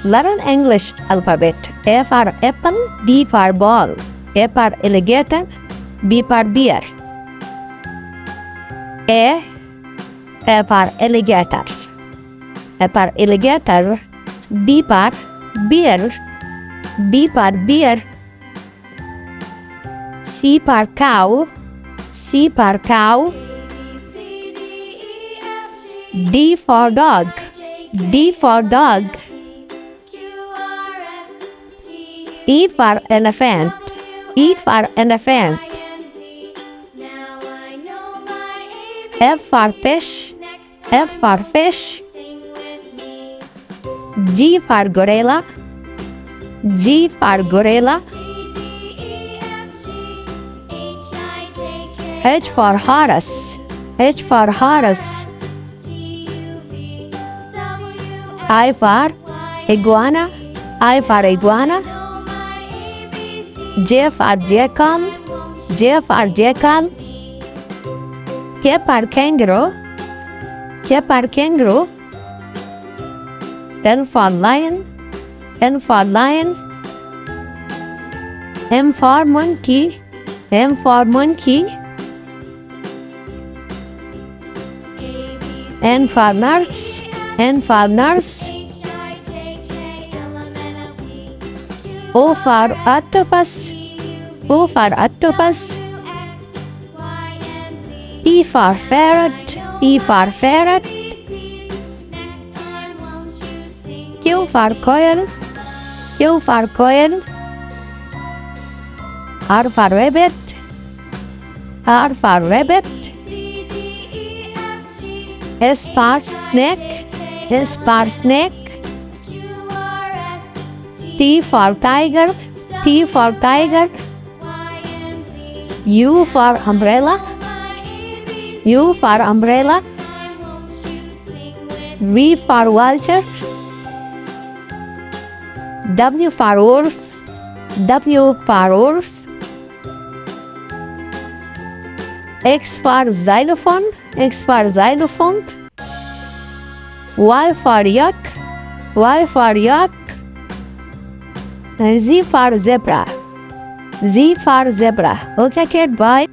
Learn English alphabet. A for apple, B for ball, A for alligator, B for bear. A for alligator. A for alligator, B for bear, B for bear. C for cow, C for cow. D for dog, D for dog. E for elephant, E for elephant. F for fish, F for fish. G for gorilla, G for gorilla. H for horse, H for horse. I for iguana, I for iguana. J for jackal, J for jackal. K for kangaroo, K for kangaroo. L for lion, L for lion. M for monkey, M for monkey. N for nurse, N for nurse. O for octopus, O for octopus. P for parrot, P for parrot. Q for quail, Q for quail. R for rabbit, R for rabbit. S for snake, S for snake. T for tiger, T for tiger. U for umbrella, U for umbrella. V for vulture, W for wolf, W for wolf. X for xylophone, X for xylophone. Y for yak, Y for yak. Z for zebra, Z for zebra. Okay, kid, bye.